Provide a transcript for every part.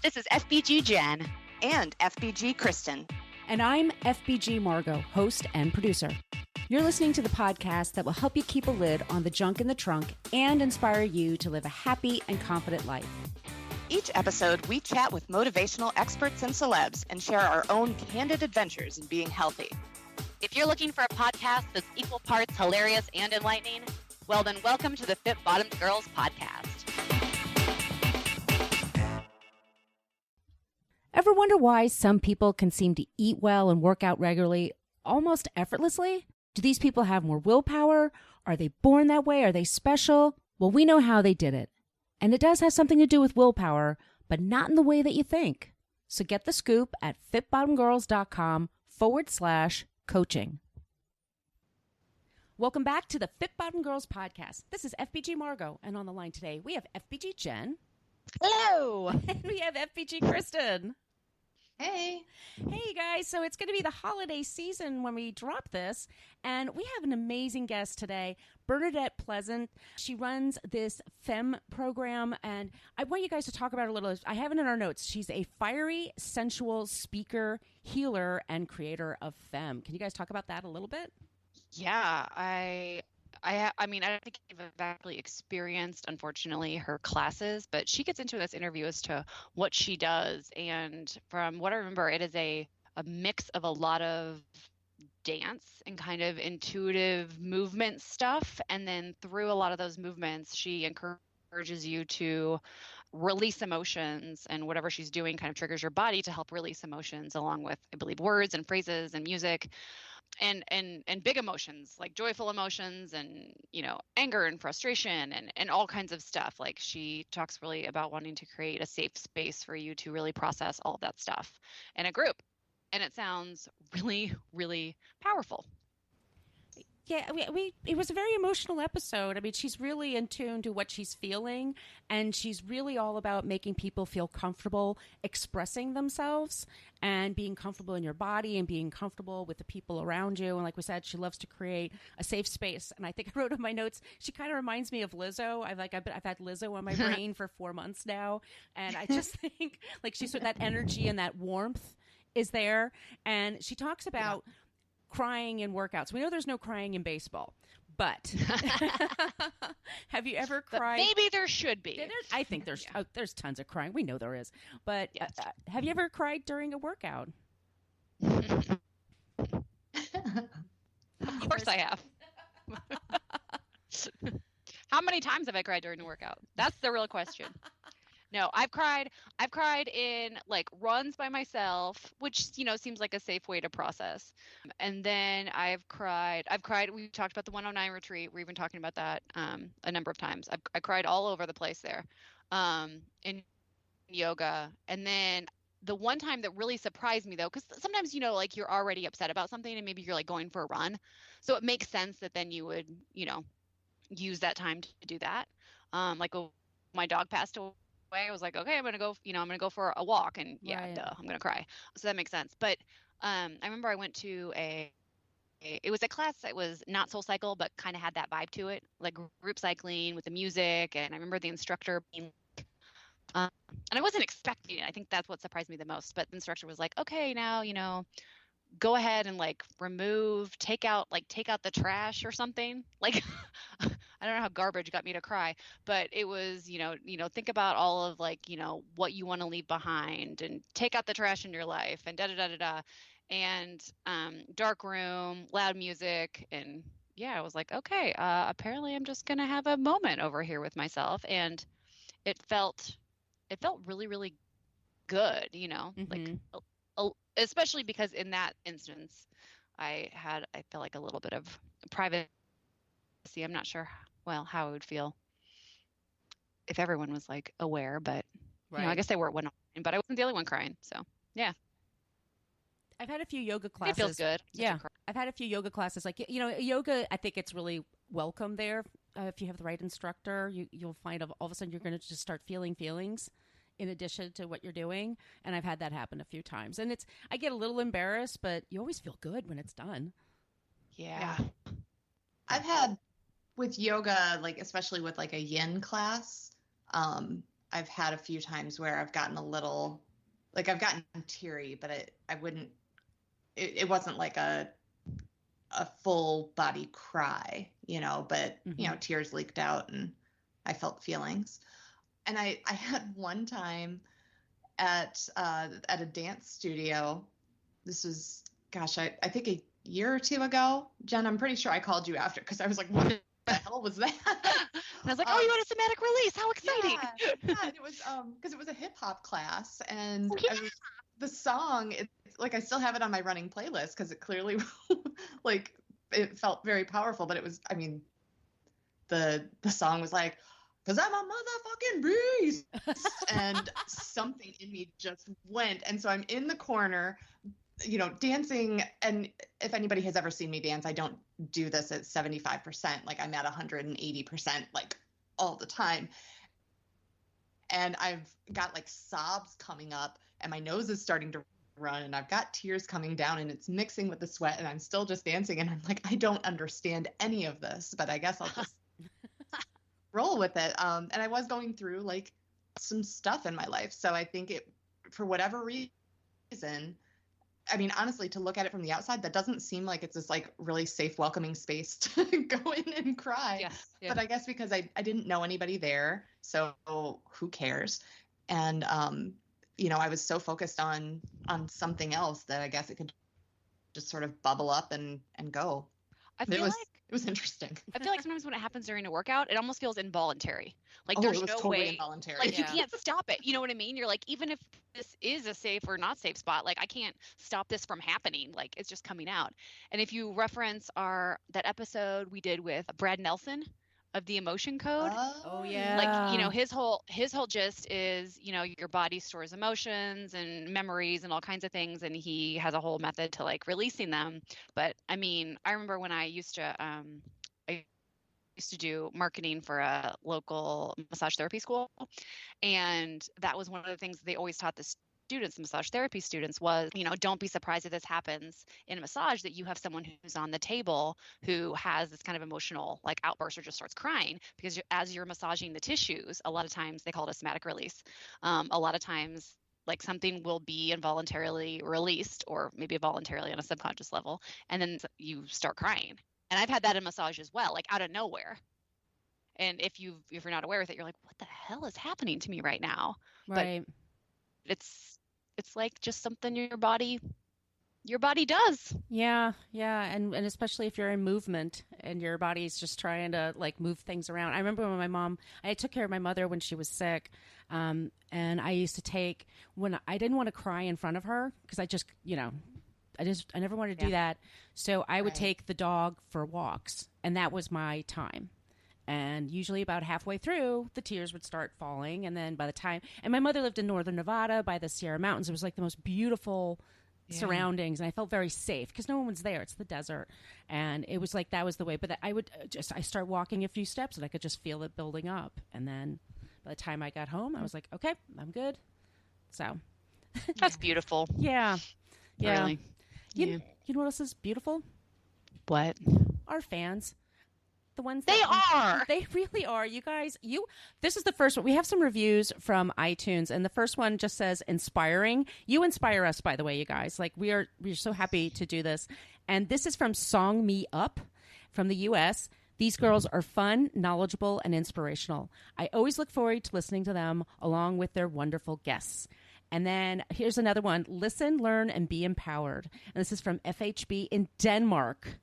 This is FBG Jen. And FBG Kristen. And I'm FBG Margot, host and producer. You're listening to the podcast that will help you keep a lid on the junk in the trunk and inspire you to live a happy and confident life. Each episode, we chat with motivational experts and celebs and share our own candid adventures in being healthy. If you're looking for a podcast that's equal parts hilarious and enlightening, well then welcome to the Fit Bottomed Girls podcast. Ever wonder why some people can seem to eat well and work out regularly almost effortlessly? Do these people have more willpower? Are they born that way? Are they special? Well, we know how they did it. And it does have something to do with willpower, but not in the way that you think. So get the scoop at fitbottomedgirls.com/coaching. Welcome back to the Fit Bottom Girls podcast. This is FBG Margot, and on the line today we have FBG Jen. Hello. And we have FBG Kristen. Hey. Hey, guys. So it's going to be the holiday season when we drop this, and we have an amazing guest today, Bernadette Pleasant. She runs this Femme program, and I want you guys to talk about her a little. I have it in our notes. She's a fiery, sensual speaker, healer, and creator of Femme. Can you guys talk about that a little bit? Yeah, I mean, I don't think I've exactly experienced, unfortunately, her classes, but she gets into this interview as to what she does. And from what I remember, it is a mix of a lot of dance and kind of intuitive movement stuff. And then through a lot of those movements, she encourages you to release emotions, and whatever she's doing kind of triggers your body to help release emotions, along with, I believe, words and phrases and music. And big emotions, like joyful emotions and, anger and frustration and all kinds of stuff. Like, she talks really about wanting to create a safe space for you to really process all of that stuff in a group. And it sounds really, really powerful. Yeah, it was a very emotional episode. I mean, she's really in tune to what she's feeling, and she's really all about making people feel comfortable expressing themselves and being comfortable in your body and being comfortable with the people around you. And like we said, she loves to create a safe space. And I think I wrote in my notes, she kind of reminds me of Lizzo. I've had Lizzo on my brain for 4 months now, and I just think like she's that energy and that warmth is there. And she talks about crying in workouts. We know there's no crying in baseball, but have you ever cried? But maybe there should be. I think there's tons of crying. We know there is, but yes. Have you ever cried during a workout? Of course I have. How many times have I cried during a workout? That's the real question. No, I've cried in like runs by myself, which, seems like a safe way to process. And then I've cried, we talked about the 109 retreat. We're even talking about that a number of times. I cried all over the place there in yoga. And then the one time that really surprised me, though, because sometimes, like you're already upset about something and maybe you're like going for a run. So it makes sense that then you would, use that time to do that. Like when my dog passed away, I was like, okay, I'm going to go for a walk, and I'm going to cry. So that makes sense. But I remember I went to it was a class that was not Soul Cycle, but kind of had that vibe to it, like group cycling with the music. And I remember the instructor being, and I wasn't expecting it. I think that's what surprised me the most. But the instructor was like, okay, now, go ahead and like take out the trash or something. Like, I don't know how garbage got me to cry, but it was, think about all of like, what you want to leave behind and take out the trash in your life and and dark room, loud music. And I was like, okay, apparently I'm just going to have a moment over here with myself. And it felt really, really good, like, especially because in that instance, I felt like a little bit of privacy. I'm not sure, how it would feel if everyone was like aware, but I guess they were one, but I wasn't the only one crying. So yeah. I've had a few yoga classes. It feels good. Yeah. I've had a few yoga classes. Like, yoga, I think it's really welcome there. If you have the right instructor, you'll find all of a sudden you're going to just start feeling feelings in addition to what you're doing. And I've had that happen a few times. And I get a little embarrassed, but you always feel good when it's done. Yeah. I've had with yoga, like especially with like a yin class, I've had a few times where I've gotten a little, like I've gotten teary, but it wasn't like a full body cry, but tears leaked out and I felt feelings. And I had one time at a dance studio. This was, gosh, I think a year or two ago. Jen, I'm pretty sure I called you after because I was like, what the hell was that? And I was like, oh, you had a somatic release. How exciting. Yeah, and it was because it was a hip hop class, and the song, it's like I still have it on my running playlist because it clearly like it felt very powerful, but it was, I mean, the song was like, because I'm a motherfucking beast. And something in me just went. And so I'm in the corner, dancing. And if anybody has ever seen me dance, I don't do this at 75%. Like I'm at 180%, like all the time. And I've got like sobs coming up and my nose is starting to run and I've got tears coming down and it's mixing with the sweat and I'm still just dancing. And I'm like, I don't understand any of this, but I guess I'll just roll with it. And I was going through like some stuff in my life. So I think it, for whatever reason, I mean, honestly, to look at it from the outside, that doesn't seem like it's this like really safe, welcoming space to go in and cry. Yeah. But I guess because I didn't know anybody there, so who cares? And, I was so focused on something else that I guess it could just sort of bubble up and go. It was interesting. I feel like sometimes when it happens during a workout, it almost feels involuntary. Like it there's was no totally way, involuntary. like you can't stop it. You know what I mean? You're like, even if this is a safe or not safe spot, like I can't stop this from happening. Like it's just coming out. And if you reference that episode we did with Brad Nelson of the Emotion Code. Oh yeah. Like, his whole gist is, your body stores emotions and memories and all kinds of things. And he has a whole method to like releasing them. But I mean, I remember when I used to do marketing for a local massage therapy school. And that was one of the things they always taught the students, massage therapy students, was, don't be surprised if this happens in a massage, that you have someone who's on the table who has this kind of emotional like outburst or just starts crying, because as you're massaging the tissues, a lot of times they call it a somatic release. A lot of times like something will be involuntarily released or maybe voluntarily on a subconscious level. And then you start crying. And I've had that in massage as well, like out of nowhere. And if you're not aware of it, you're like, what the hell is happening to me right now? Right. But it's like just something your body does. Yeah. And especially if you're in movement and your body's just trying to like move things around. I remember when I took care of my mother when she was sick. And I used to take, when I didn't want to cry in front of her, because I just, I never wanted to do that. So I would take the dog for walks, and that was my time. And usually about halfway through, the tears would start falling. And then by the time, and my mother lived in northern Nevada by the Sierra Mountains. It was like the most beautiful surroundings. And I felt very safe because no one was there. It's the desert. And it was like, that was the way. But I start walking a few steps and I could just feel it building up. And then by the time I got home, I was like, okay, I'm good. So. That's beautiful. Yeah. Really. You know what else is beautiful? What? Our fans. The ones they really are. You guys, this is the first one. We have some reviews from iTunes, and the first one just says inspiring. You inspire us, by the way, you guys. Like we're so happy to do this. And this is from Song Me Up from the US. These girls are fun, knowledgeable, and inspirational. I always look forward to listening to them along with their wonderful guests. And then here's another one. Listen, learn, and be empowered. And this is from FHB in Denmark.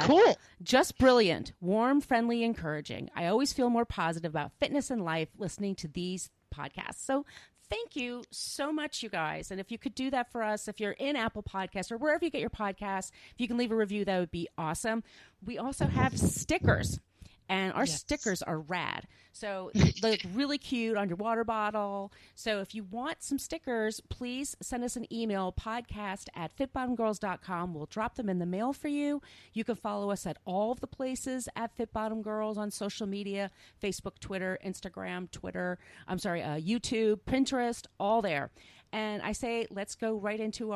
Cool. Just brilliant, warm, friendly, encouraging. I always feel more positive about fitness and life listening to these podcasts. So thank you so much, you guys. And if you could do that for us, if you're in Apple Podcasts or wherever you get your podcasts, if you can leave a review, that would be awesome. We also have stickers. And our stickers are rad. So they look really cute on your water bottle. So if you want some stickers, please send us an email, podcast@fitbottomgirls.com. We'll drop them in the mail for you. You can follow us at all of the places at Fit Bottom Girls on social media, Facebook, Twitter, Instagram, YouTube, Pinterest, all there. And I say, let's go right into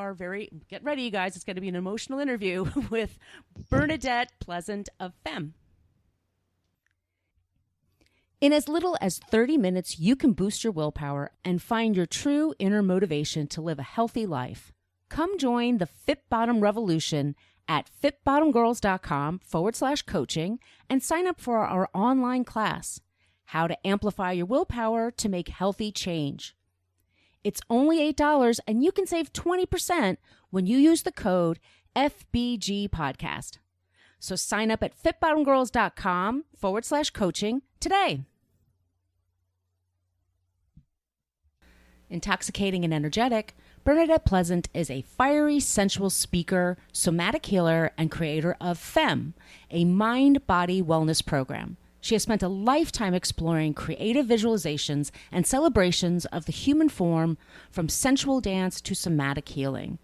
get ready, you guys. It's going to be an emotional interview with Bernadette Pleasant of Femme. In as little as 30 minutes, you can boost your willpower and find your true inner motivation to live a healthy life. Come join the Fit Bottom revolution at fitbottomgirls.com/coaching and sign up for our online class, How to Amplify Your Willpower to Make Healthy Change. It's only $8 and you can save 20% when you use the code FBG podcast. So sign up at fitbottomgirls.com/coaching today. Intoxicating and energetic, Bernadette Pleasant is a fiery, sensual speaker, somatic healer, and creator of Femme, a mind-body wellness program. She has spent a lifetime exploring creative visualizations and celebrations of the human form, from sensual dance to somatic healing.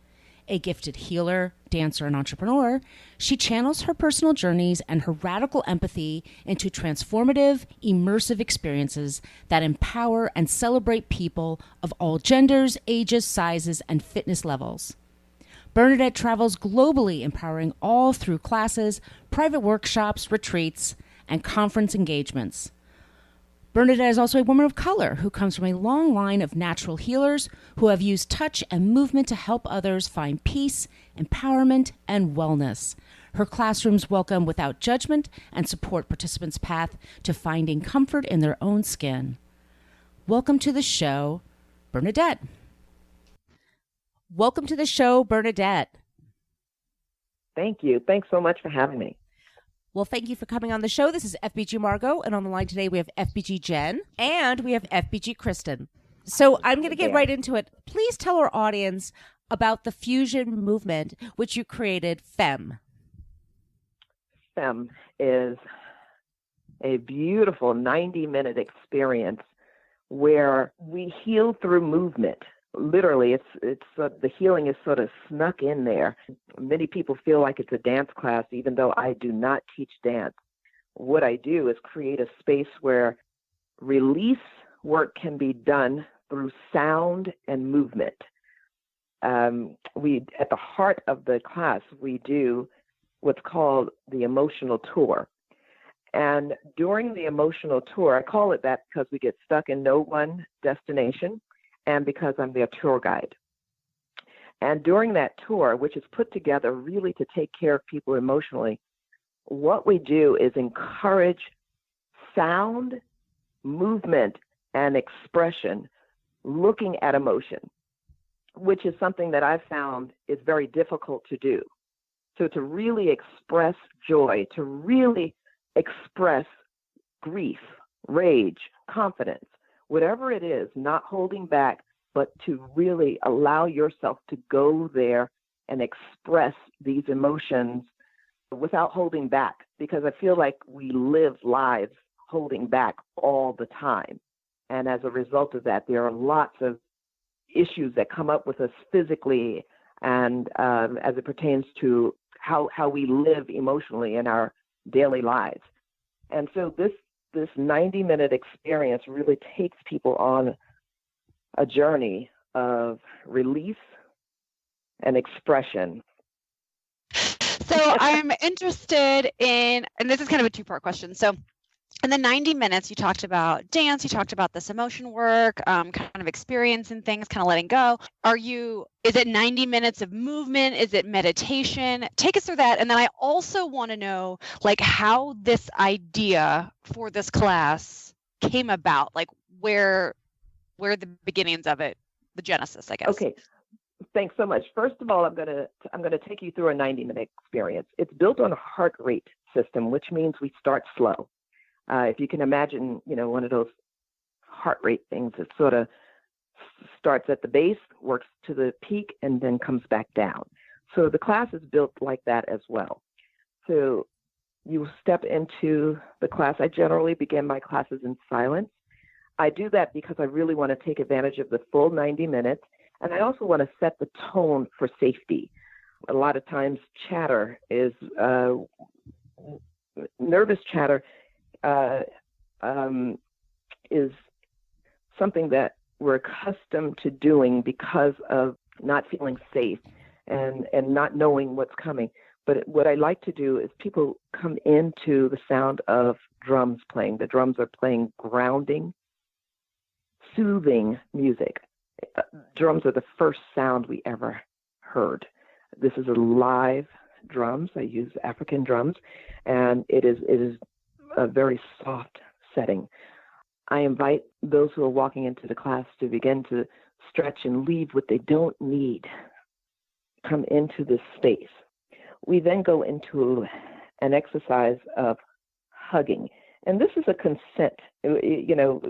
A gifted healer, dancer, and entrepreneur, she channels her personal journeys and her radical empathy into transformative, immersive experiences that empower and celebrate people of all genders, ages, sizes, and fitness levels. Bernadette travels globally, empowering all through classes, private workshops, retreats, and conference engagements. Bernadette is also a woman of color who comes from a long line of natural healers who have used touch and movement to help others find peace, empowerment, and wellness. Her classrooms welcome without judgment and support participants' path to finding comfort in their own skin. Welcome to the show, Bernadette. Welcome to the show, Bernadette. Thank you. Thanks so much for having me. Well, thank you for coming on the show. This is FBG Margot, and on the line today we have FBG Jen, and we have FBG Kristen. So I'm going to get right into it. Please tell our audience about the fusion movement which you created, Femme. Femme is a beautiful 90-minute experience where we heal through movement. Literally, it's the healing is sort of snuck in there. Many people feel like it's a dance class, even though I do not teach dance. What I do is create a space where release work can be done through sound and movement. We, at the heart of the class, we do what's called the emotional tour. And during the emotional tour, I call it that because we get stuck in no one destination, and because I'm their tour guide. And during that tour, which is put together really to take care of people emotionally, what we do is encourage sound, movement, and expression looking at emotion, which is something that I've found is very difficult to do. So to really express joy, to really express grief, rage, confidence, whatever it is, not holding back, but to really allow yourself to go there and express these emotions without holding back, because I feel like we live lives holding back all the time. And as a result of that, there are lots of issues that come up with us physically and as it pertains to how we live emotionally in our daily lives. And so this 90-minute experience really takes people on a journey of release and expression. So I'm interested in, and this is kind of a two-part question. So in the 90 minutes, you talked about dance, you talked about this emotion work, kind of experiencing things, kind of letting go. Is it 90 minutes of movement? Is it meditation? Take us through that. And then I also want to know, like, how this idea for this class came about, like where the beginnings of it, the genesis, I guess. Okay. Thanks so much. First of all, I'm going to take you through a 90-minute experience. It's built on a heart rate system, which means we start slow. If you can imagine, one of those heart rate things, it sort of starts at the base, works to the peak, and then comes back down. So the class is built like that as well. So you step into the class. I generally begin my classes in silence. I do that because I really want to take advantage of the full 90 minutes. And I also want to set the tone for safety. A lot of times chatter is, nervous chatter is something that we're accustomed to doing because of not feeling safe and not knowing what's coming. But what I like to do is people come into the sound of drums playing. The drums are playing grounding, soothing music. Drums are the first sound we ever heard. This is a live drums. I use African drums, and it is a very soft setting. I invite those who are walking into the class to begin to stretch and leave what they don't need. Come into this space. We then go into an exercise of hugging, and this is a consent. You know,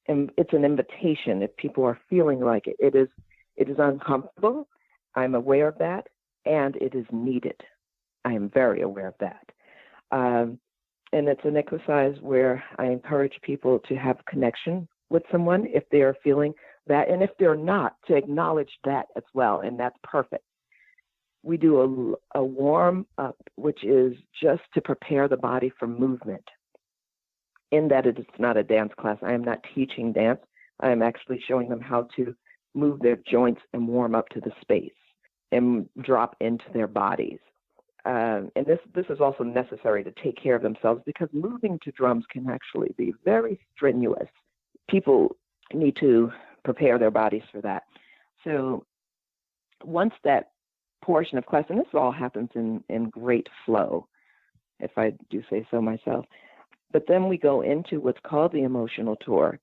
it's an invitation. If people are feeling like it, it is uncomfortable. I'm aware of that, and it is needed. I am very aware of that. And it's an exercise where I encourage people to have connection with someone if they are feeling that, and if they're not, to acknowledge that as well, and that's perfect. We do a warm up, which is just to prepare the body for movement. In that it is not a dance class. I am not teaching dance. I am actually showing them how to move their joints and warm up to the space and drop into their bodies. And this is also necessary to take care of themselves, because moving to drums can actually be very strenuous. People need to prepare their bodies for that. So once that portion of class, and this all happens in great flow, if I do say so myself, but then we go into what's called the emotional tour.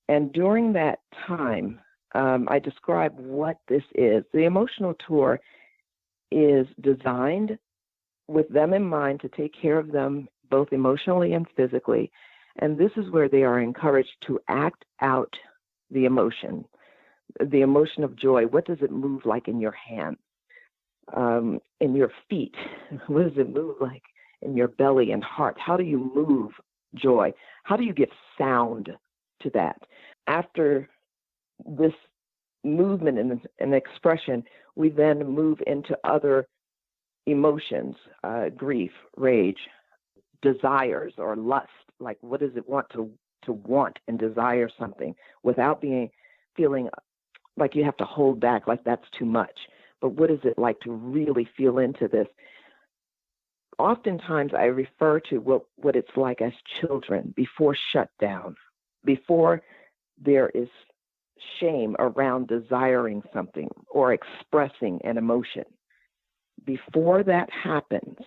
And during that time, I describe what this is. The emotional tour is designed with them in mind to take care of them both emotionally and physically. And this is where they are encouraged to act out the emotion of joy. What does it move like in your hands, in your feet? What does it move like in your belly and heart? How do you move joy? How do you give sound to that? After this movement and expression, we then move into other emotions, grief, rage, desires, or lust. Like, what does it want to want and desire something without feeling like you have to hold back, like that's too much? But what is it like to really feel into this? Oftentimes I refer to what it's like as children before shutdown, before there is shame around desiring something or expressing an emotion. Before that happens,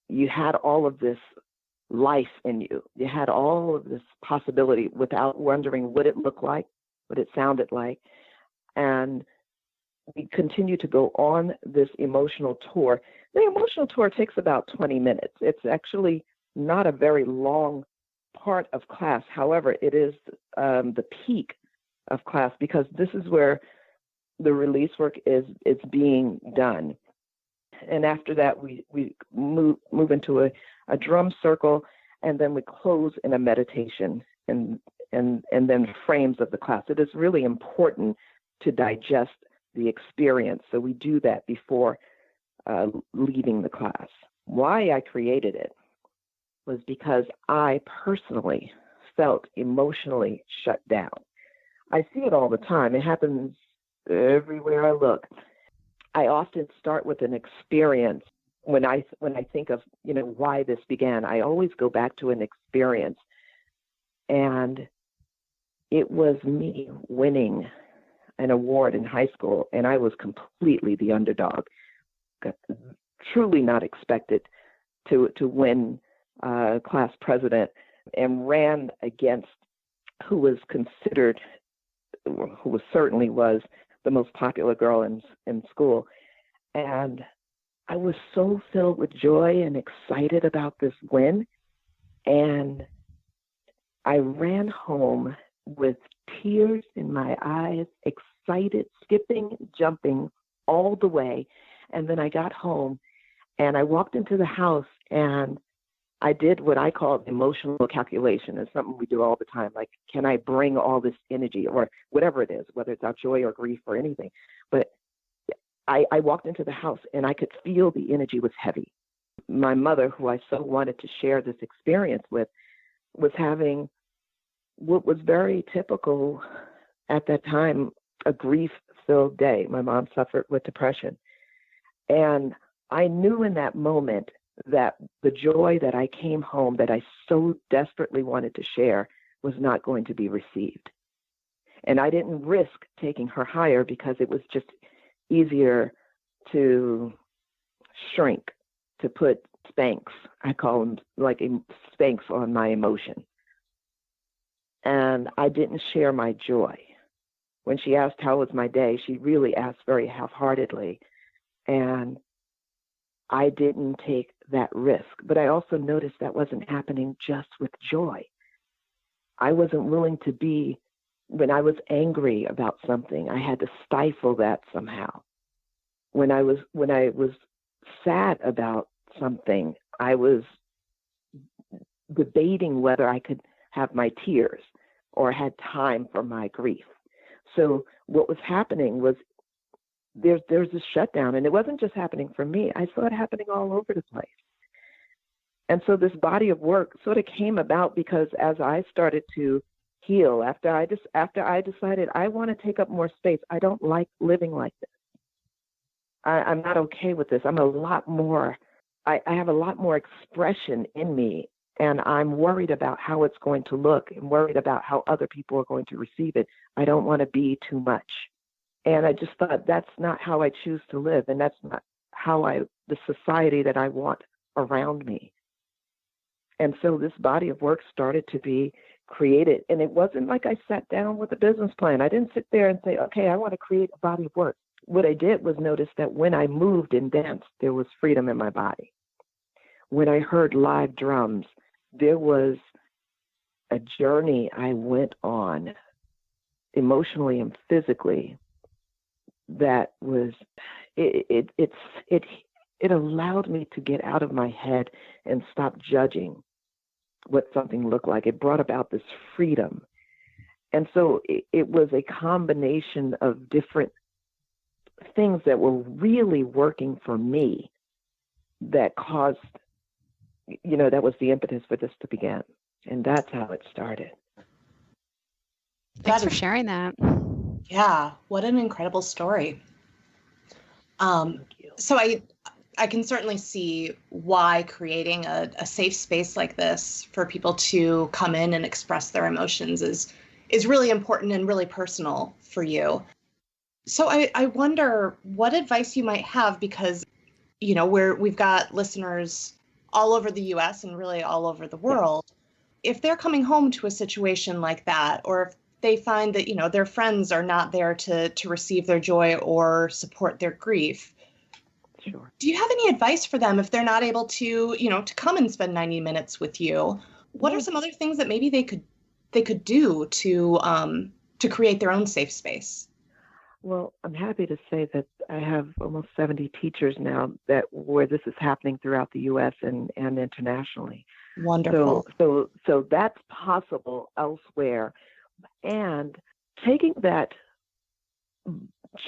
you had all of this life in you. You had all of this possibility without wondering what it looked like, what it sounded like. And we continue to go on this emotional tour. The emotional tour takes about 20 minutes. It's actually not a very long part of class. However, it is the peak of class, because this is where the release work is being done. And after that, we move into a drum circle, and then we close in a meditation and then frames of the class. It is really important to digest the experience. So we do that before leaving the class. Why I created it was because I personally felt emotionally shut down. I see it all the time. It happens everywhere I look. I often start with an experience. When I think of, why this began, I always go back to an experience. And it was me winning an award in high school, and I was completely the underdog. Truly not expected to win class president, and ran against who certainly was the most popular girl in school. And I was so filled with joy and excited about this win. And I ran home with tears in my eyes, excited, skipping, jumping all the way. And then I got home and I walked into the house and I did what I call emotional calculation. It's something we do all the time. Like, can I bring all this energy, or whatever it is, whether it's our joy or grief or anything. But I walked into the house and I could feel the energy was heavy. My mother, who I so wanted to share this experience with, was having what was very typical at that time, a grief-filled day. My mom suffered with depression. And I knew in that moment that the joy that I came home that I so desperately wanted to share was not going to be received. And I didn't risk taking her higher because it was just easier to shrink, to put spanks, I call them like spanks on my emotion. And I didn't share my joy. When she asked how was my day, she really asked very half-heartedly. And I didn't take that risk. But I also noticed that wasn't happening just with joy. I wasn't willing to be, when I was angry about something, I had to stifle that somehow. When I was sad about something, I was debating whether I could have my tears or had time for my grief. So what was happening was there's this shutdown, and it wasn't just happening for me. I saw it happening all over the place. And so this body of work sort of came about because as I started to heal, after I decided I want to take up more space, I don't like living like this. I'm not okay with this. I'm a lot more, I have a lot more expression in me, and I'm worried about how it's going to look and worried about how other people are going to receive it. I don't want to be too much. And I just thought that's not how I choose to live, and that's not how the society that I want around me. And so this body of work started to be created. And it wasn't like I sat down with a business plan. I didn't sit there and say, okay, I want to create a body of work. What I did was notice that when I moved and danced, there was freedom in my body. When I heard live drums, there was a journey I went on emotionally and physically that was, it allowed me to get out of my head and stop judging what something looked like. It brought about this freedom. And so it was a combination of different things that were really working for me that caused, that was the impetus for this to begin. And that's how it started. Thanks for sharing that. Yeah, what an incredible story. So I can certainly see why creating a safe space like this for people to come in and express their emotions is really important and really personal for you. So I wonder what advice you might have, because, we've got listeners all over the US and really all over the world. If they're coming home to a situation like that, or if they find that, their friends are not there to receive their joy or support their grief, sure. Do you have any advice for them if they're not able to, to come and spend 90 minutes with you? What are some other things that maybe they could do to create their own safe space? Well, I'm happy to say that I have almost 70 teachers now where this is happening throughout the U.S. and internationally. Wonderful. So that's possible elsewhere. And taking that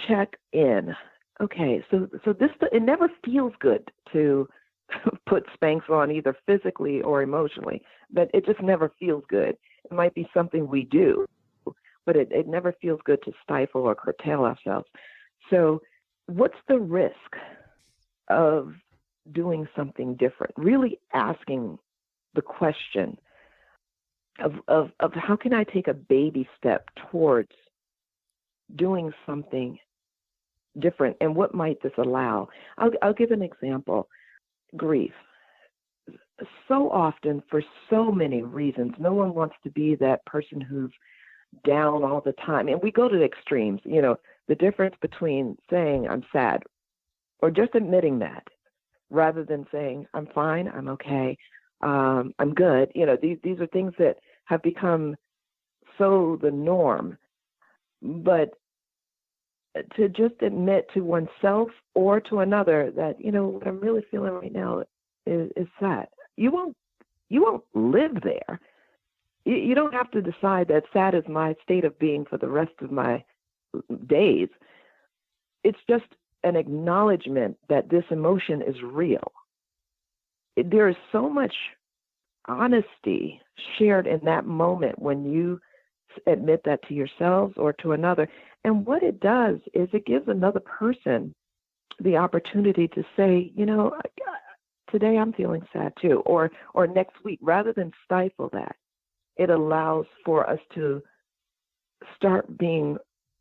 check in. Okay, so it never feels good to put spanks on either physically or emotionally, but it just never feels good. It might be something we do, but it never feels good to stifle or curtail ourselves. So what's the risk of doing something different? Really asking the question of how can I take a baby step towards doing something different, and what might this allow? I'll give an example. Grief. So often, for so many reasons, no one wants to be that person who's down all the time. And we go to the extremes, the difference between saying I'm sad or just admitting that rather than saying I'm fine, I'm okay, I'm good. These are things that have become so the norm. But to just admit to oneself or to another that, what I'm really feeling right now is sad. You won't live there. You don't have to decide that sad is my state of being for the rest of my days. It's just an acknowledgement that this emotion is real. There is so much honesty shared in that moment when you admit that to yourselves or to another. And what it does is it gives another person the opportunity to say, today I'm feeling sad too, or next week, rather than stifle that, it allows for us to start being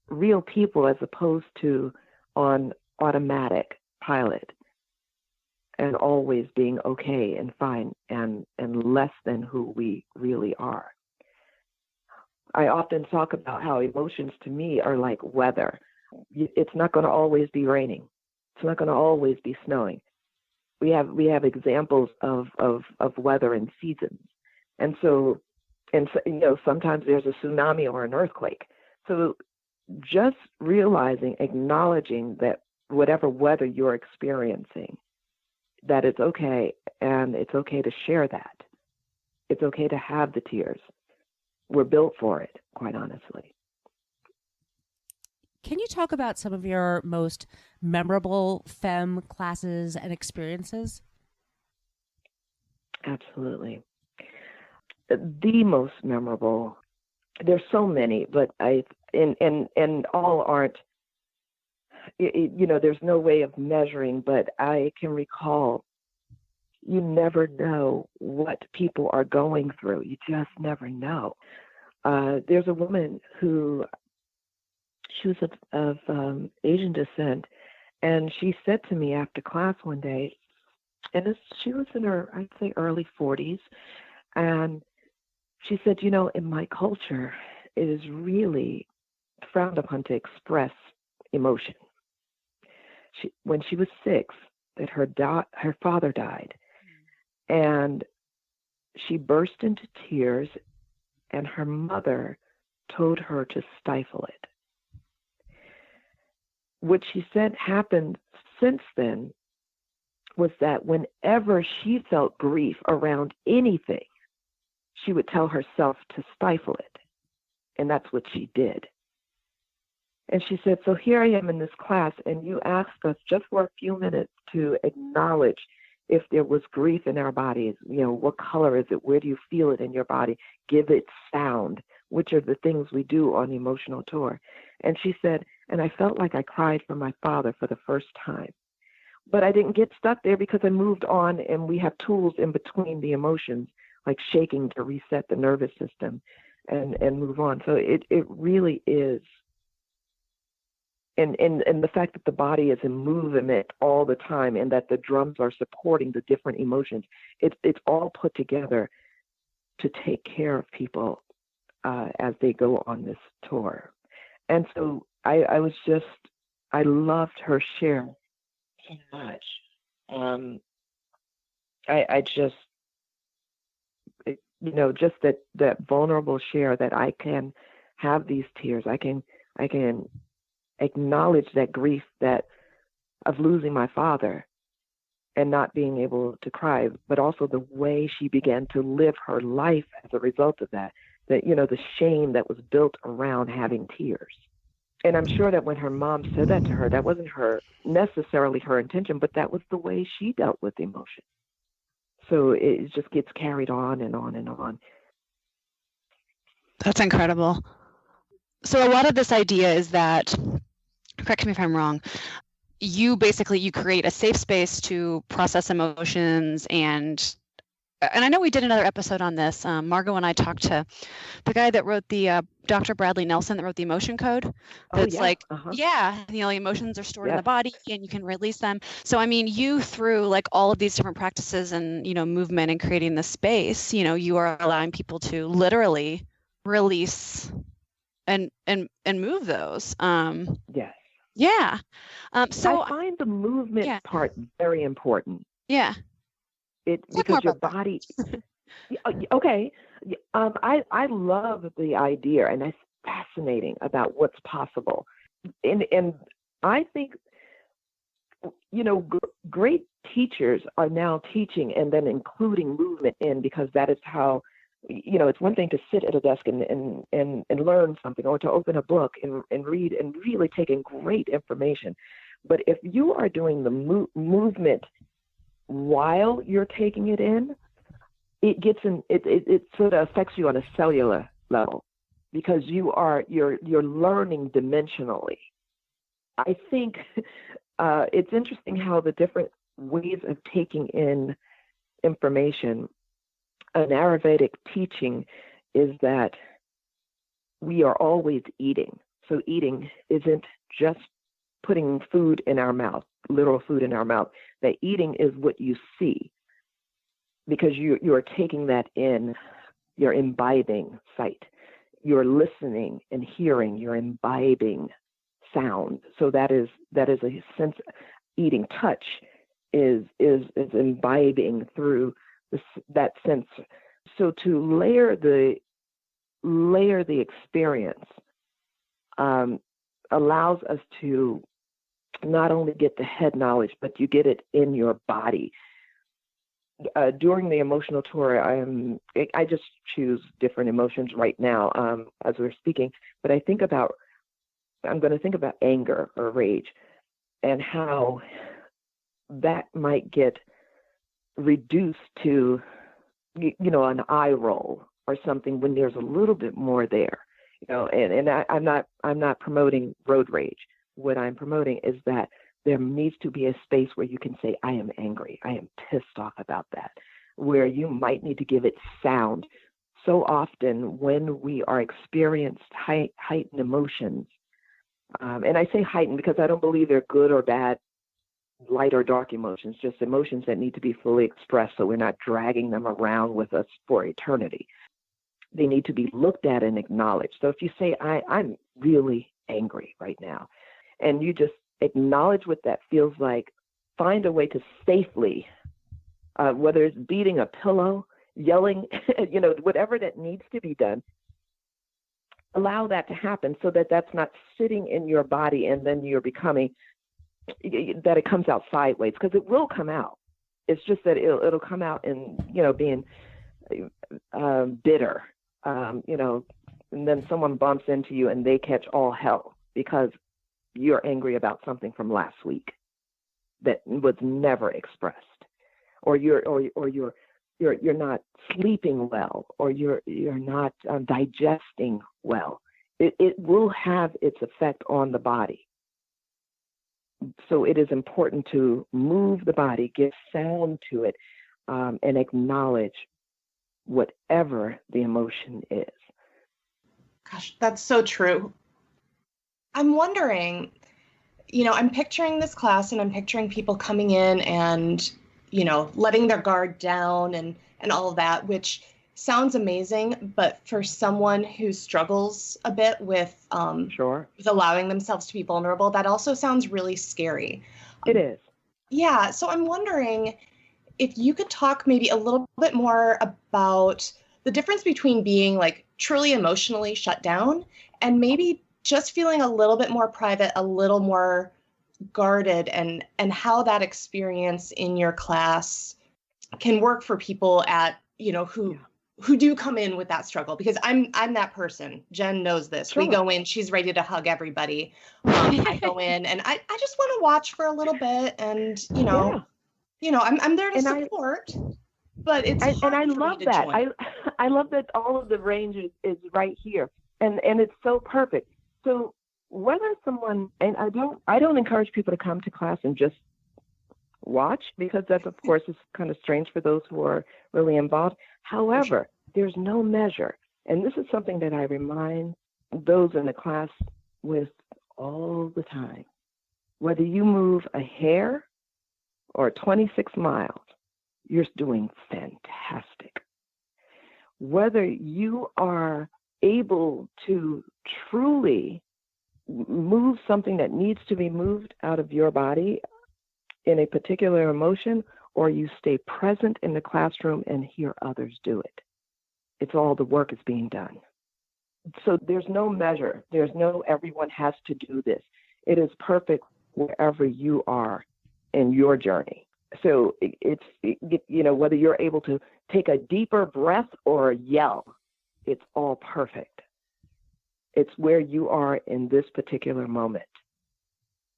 real people as opposed to on automatic pilot and always being okay and fine and less than who we really are. I often talk about how emotions to me are like weather. It's not going to always be raining. It's not going to always be snowing. We have examples of weather and seasons. And so, sometimes there's a tsunami or an earthquake. So just realizing, acknowledging that whatever weather you're experiencing, that it's okay, and it's okay to share that. It's okay to have the tears. We're built for it, quite honestly. Can you talk about some of your most memorable Femme classes and experiences? Absolutely. The most memorable, there's so many, but and all aren't, there's no way of measuring, but I can recall, you never know what people are going through. You just never know. There's a woman who, she was of Asian descent, and she said to me after class one day, and she was in her, I'd say, early 40s, and she said, in my culture, it is really frowned upon to express emotion. When she was 6, that her father died, and she burst into tears, and her mother told her to stifle it. What she said happened since then was that whenever she felt grief around anything, she would tell herself to stifle it. And that's what she did. And she said, so here I am in this class, and you asked us just for a few minutes to acknowledge if there was grief in our bodies. What color is it? Where do you feel it in your body? Give it sound, which are the things we do on the emotional tour. And she said, and I felt like I cried for my father for the first time. But I didn't get stuck there because I moved on, and we have tools in between the emotions, like shaking to reset the nervous system and move on. So it really is. And the fact that the body is in movement all the time and that the drums are supporting the different emotions, it's all put together to take care of people as they go on this tour. And so I loved her share so much. I just, just that vulnerable share that I can have these tears. I can acknowledge that grief of losing my father and not being able to cry, but also the way she began to live her life as a result of that, the shame that was built around having tears. And I'm sure that when her mom said that to her, that wasn't necessarily her intention, but that was the way she dealt with emotion. So it just gets carried on and on and on. That's incredible. So a lot of this idea is that, correct me if I'm wrong, you create a safe space to process emotions, and I know we did another episode on this. Margot and I talked to the guy that wrote the Dr. Bradley Nelson that wrote the emotion code. That's emotions are stored in the body and you can release them. So, you through all of these different practices and, movement and creating the space, you are allowing people to literally release and move those. Yes. Yeah. So I find the movement part very important. Yeah. Because your body. Okay. I love the idea, and it's fascinating about what's possible. And I think, great teachers are now teaching and then including movement in, because that is how, it's one thing to sit at a desk and learn something, or to open a book and read and really take in great information. But if you are doing the movement while you're taking it in, it gets in. It sort of affects you on a cellular level, because you're learning dimensionally. I think it's interesting how the different ways of taking in information, an Ayurvedic teaching is that we are always eating. So eating isn't just putting food in our mouth, literal food in our mouth. That eating is what you see, because you are taking that in, you're imbibing sight. You're listening and hearing, you're imbibing sound. So that is a sense. Eating touch is imbibing through that sense. So to layer the experience allows us to not only get the head knowledge, but you get it in your body. During the emotional tour, I just choose different emotions right now as we're speaking, but I'm going to think about anger or rage and how that might get reduced to, an eye roll or something when there's a little bit more there, and I'm not promoting road rage. What I'm promoting is that there needs to be a space where you can say, I am angry. I am pissed off about that, where you might need to give it sound. So often when we are experienced heightened emotions, and I say heightened because I don't believe they're good or bad, light or dark emotions, just emotions that need to be fully expressed so we're not dragging them around with us for eternity. They need to be looked at and acknowledged. So if you say, I'm really angry right now, and you just acknowledge what that feels like, find a way to safely, whether it's beating a pillow, yelling, whatever that needs to be done, allow that to happen so that that's not sitting in your body and then you're becoming, that it comes out sideways, because it will come out. It's just that it'll come out in, being bitter, and then someone bumps into you and they catch all hell because you're angry about something from last week that was never expressed, or you're not sleeping well, or you're not digesting well. It will have its effect on the body. So it is important to move the body, give sound to it, and acknowledge whatever the emotion is. Gosh, that's so true. I'm wondering, I'm picturing this class and I'm picturing people coming in and, letting their guard down and all of that, which sounds amazing. But for someone who struggles a bit with, with allowing themselves to be vulnerable, that also sounds really scary. It is. Yeah. So I'm wondering if you could talk maybe a little bit more about the difference between being like truly emotionally shut down and maybe just feeling a little bit more private, a little more guarded, and how that experience in your class can work for people at, who do come in with that struggle, because I'm that person. Jen knows this. Sure. We go in, she's ready to hug everybody. I go in and I just want to watch for a little bit, and I'm there to support. But it's hard and I for love me to that. join. I love that all of the range is right here, and it's so perfect. So whether someone, and I don't encourage people to come to class and just watch, because that, of course, is kind of strange for those who are really involved. However, there's no measure. And this is something that I remind those in the class with all the time. Whether you move a hair or 26 miles, you're doing fantastic. Whether you are able to truly move something that needs to be moved out of your body in a particular emotion, or you stay present in the classroom and hear others do it. It's all the work is being done. So there's no measure. There's no everyone has to do this. It is perfect wherever you are in your journey. So it's whether you're able to take a deeper breath or yell, it's all perfect. It's where you are in this particular moment.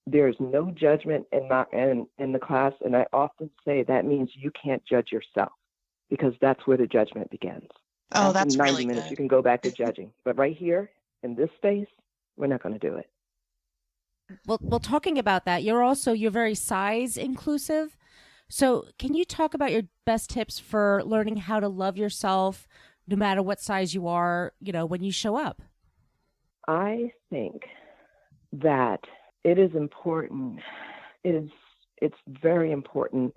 There's no judgment in the class, and I often say that means you can't judge yourself, because that's where the judgment begins. Oh, After that's 90 really minutes, good. you can go back to judging. But right here, in this space, we're not going to do it. Well, talking about that, you're very size inclusive. So, can you talk about your best tips for learning how to love yourself, no matter what size you are, when you show up? I think that it is important. It's very important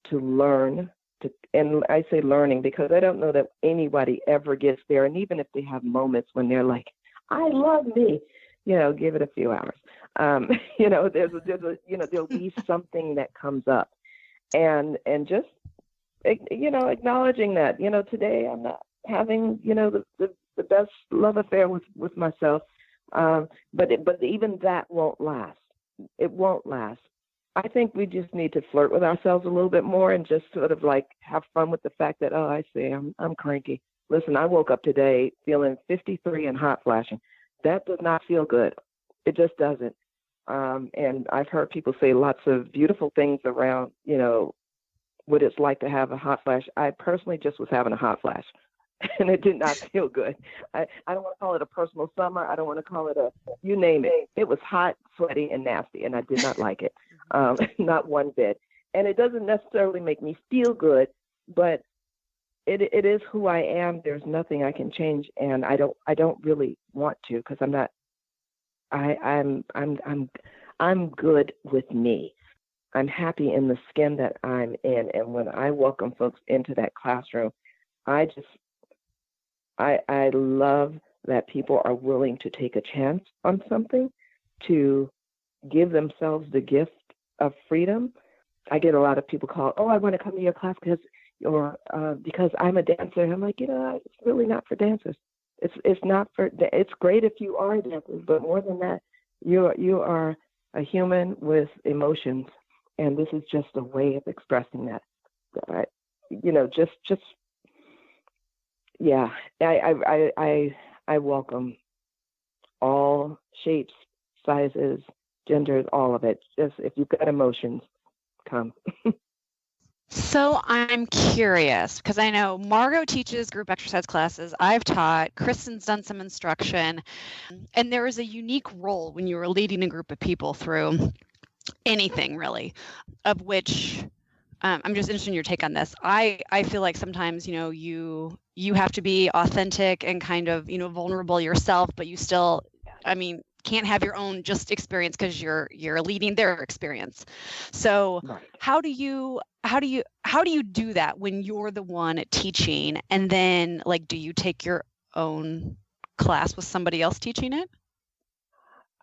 to learn to, and I say learning because I don't know that anybody ever gets there. And even if they have moments when they're like, I love me, give it a few hours. There'll be something that comes up, and just, acknowledging that, today I'm not having, the best love affair with myself. But even that won't last. It won't last. I think we just need to flirt with ourselves a little bit more and just sort of like have fun with the fact that, oh, I see, I'm cranky. Listen, I woke up today feeling 53 and hot flashing. That does not feel good. It just doesn't. And I've heard people say lots of beautiful things around, what it's like to have a hot flash. I personally just was having a hot flash. And it did not feel good. I don't want to call it a personal summer. I don't want to call it you name it. It was hot, sweaty, and nasty, and I did not like it, not one bit. And it doesn't necessarily make me feel good, but it is who I am. There's nothing I can change, and I don't really want to because I'm not. I'm good with me. I'm happy in the skin that I'm in, and when I welcome folks into that classroom, I love that people are willing to take a chance on something, to give themselves the gift of freedom. I get a lot of people call, oh, I want to come to your class because I'm a dancer. And I'm like, it's really not for dancers. It's not for. It's great if you are dancers, but more than that, you are a human with emotions, and this is just a way of expressing that. Just. Yeah, I welcome all shapes, sizes, genders, all of it. Just if you've got emotions, come. So I'm curious because I know Margot teaches group exercise classes. I've taught. Kristen's done some instruction, and there is a unique role when you are leading a group of people through anything, really, of which. I'm just interested in your take on this. I feel like sometimes, you have to be authentic and kind of, vulnerable yourself, but you still, can't have your own just experience because you're leading their experience. So Right. how do you do that when you're the one teaching, and then do you take your own class with somebody else teaching it?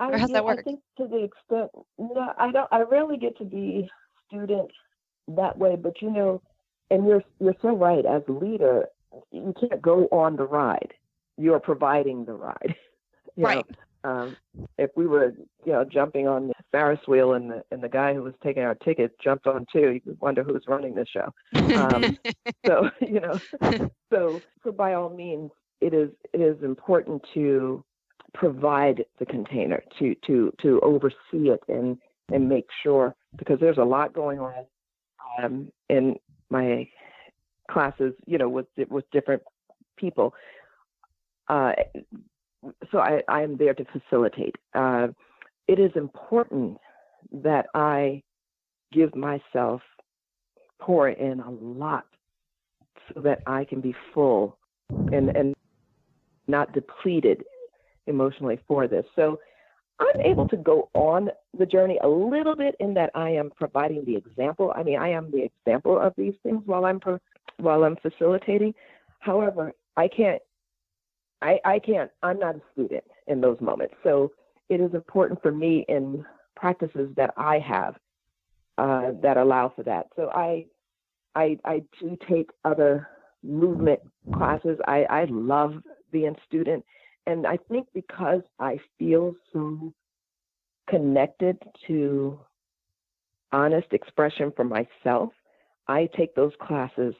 Or how's that work? I think to the extent, no, I don't. I rarely get to be student that way, but and you're so right. As a leader, you can't go on the ride. You're providing the ride. Right. If we were, jumping on the Ferris wheel and the guy who was taking our tickets jumped on too, you would wonder who's running the show. So by all means, it is important to provide the container, to oversee it and make sure, because there's a lot going on in my classes, with different people. So I am there to facilitate. It is important that I give myself, pour in a lot so that I can be full and not depleted emotionally for this. So I'm able to go on the journey a little bit in that I am providing the example. I am the example of these things while I'm facilitating. However, I'm not a student in those moments. So it is important for me in practices that I have that allow for that. So I do take other movement classes. I love being student. And I think because I feel so connected to honest expression for myself, I take those classes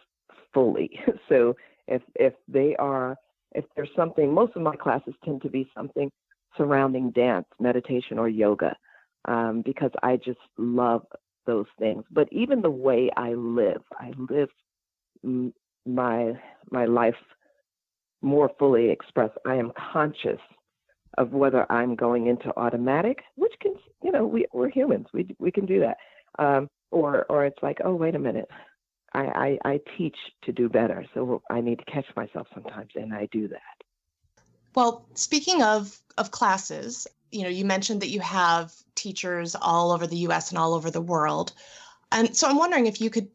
fully. So if there's something, most of my classes tend to be something surrounding dance, meditation, or yoga, because I just love those things. But even the way I live my life more fully expressed. I am conscious of whether I'm going into automatic, which can, we're humans. We can do that. Or it's like, oh, wait a minute. I teach to do better. So I need to catch myself sometimes, and I do that. Well, speaking of classes, you mentioned that you have teachers all over the U.S. and all over the world. And so I'm wondering if you could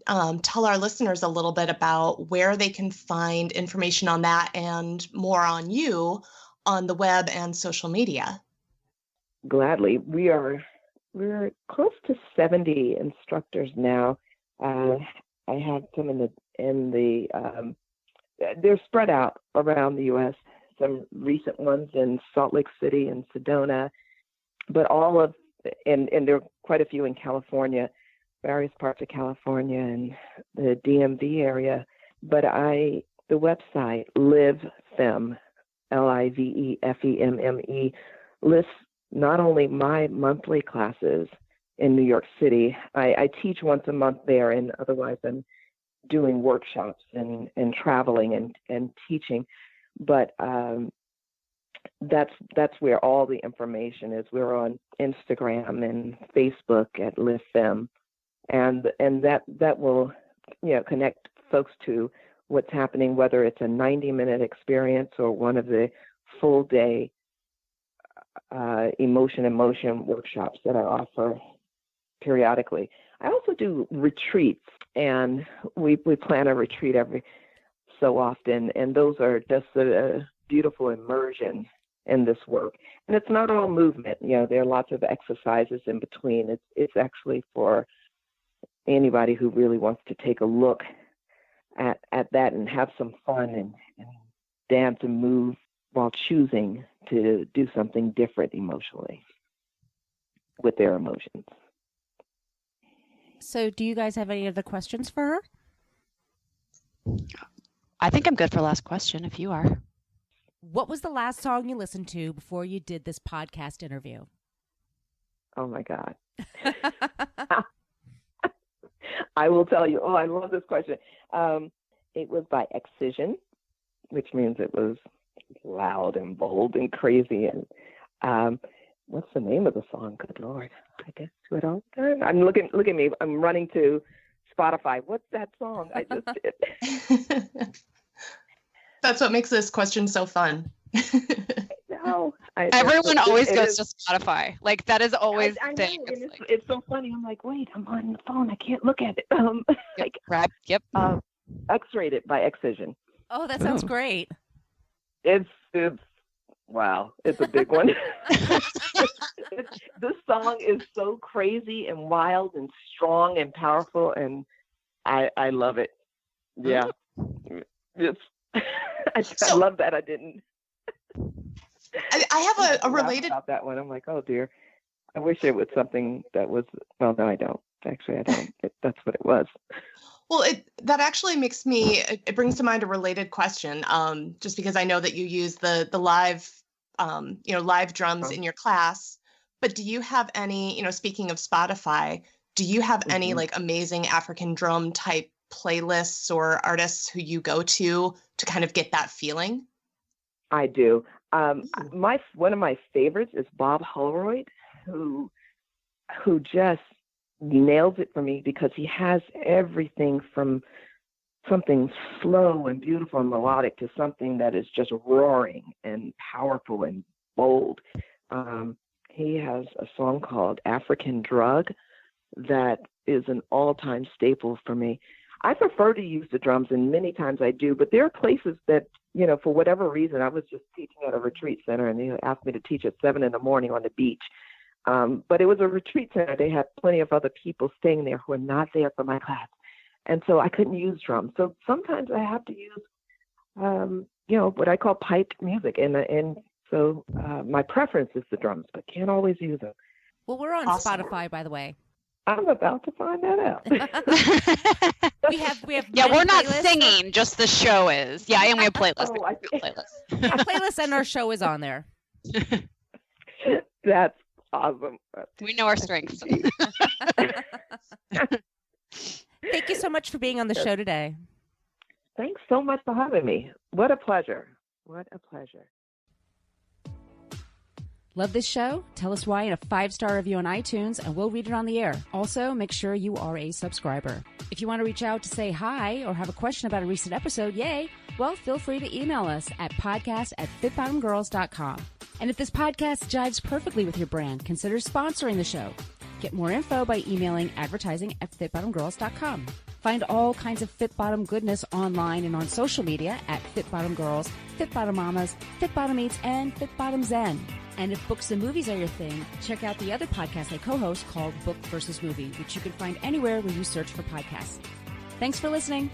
tell our listeners a little bit about where they can find information on that and more on you on the web and social media. Gladly. We're close to 70 instructors now. I have some they're spread out around the U.S., some recent ones in Salt Lake City and Sedona, but and there are quite a few in California, various parts of California and the DMV area. But the website, Live Femme, LIVEFEMME, lists not only my monthly classes in New York City. I teach once a month there, and otherwise I'm doing workshops and traveling and teaching. But that's where all the information is. We're on Instagram and Facebook at Live Femme, and that will connect folks to what's happening, whether it's a 90-minute experience or one of the full day emotion and motion workshops that I offer periodically. I also do retreats, and we plan a retreat every so often, and those are just a beautiful immersion in this work. And it's not all movement. There are lots of exercises in between. It's actually for anybody who really wants to take a look at that and have some fun and dance and move while choosing to do something different emotionally with their emotions. So do you guys have any other questions for her? I think I'm good for last question if you are. What was the last song you listened to before you did this podcast interview? Oh, my God. I will tell you. Oh, I love this question. It was by Excision, which means it was loud and bold and crazy. And what's the name of the song? Good Lord. I guess to it all the time. Look at me. I'm running to Spotify. What's that song I just did? That's what makes this question so fun. No, everyone always goes to Spotify. Like that is always the thing. It's so funny. I'm like, wait, I'm on the phone. I can't look at it. Yep. X-Rated by Excision. Oh, that sounds great. It's wow. It's a big one. This song is so crazy and wild and strong and powerful, and I love it. Yeah, it's. I love that I didn't. I have a related about that one. I'm like, oh dear. I wish it was something that was. Well, no, I don't. Actually, I don't. That's what it was. Well, that actually makes me. It brings to mind a related question. Just because I know that you use the live, live drums in your class. But do you have any? Speaking of Spotify, do you have any like amazing African drum type playlists or artists who you go to kind of get that feeling? I do. One of my favorites is Bob Holroyd, who just nails it for me because he has everything from something slow and beautiful and melodic to something that is just roaring and powerful and bold. He has a song called African Drug that is an all-time staple for me. I prefer to use the drums, and many times I do, but there are places that, for whatever reason, I was just teaching at a retreat center, and they asked me to teach at 7 a.m. on the beach. But it was a retreat center. They had plenty of other people staying there who are not there for my class. And so I couldn't use drums. So sometimes I have to use, what I call piped music. And so my preference is the drums, but can't always use them. Well, we're on Spotify, by the way. I'm about to find that out. we have yeah, we're not playlists. Singing, just the show is. Yeah, and we have playlists. Our playlist and our show is on there. That's awesome. We know our strengths. Thank you so much for being on the show today. Thanks so much for having me. What a pleasure. What a pleasure. Love this show? Tell us why in a 5-star review on iTunes, and we'll read it on the air. Also, make sure you are a subscriber. If you want to reach out to say hi or have a question about a recent episode, yay, well, feel free to email us at podcast@fitbottomgirls.com. And if this podcast jives perfectly with your brand, consider sponsoring the show. Get more info by emailing advertising@fitbottomgirls.com. Find all kinds of Fit Bottom goodness online and on social media at Fit Bottom Girls, Fit Bottom Mamas, Fit Bottom Eats, and Fit Bottom Zen. And if books and movies are your thing, check out the other podcast I co-host called Book versus Movie, which you can find anywhere where you search for podcasts. Thanks for listening.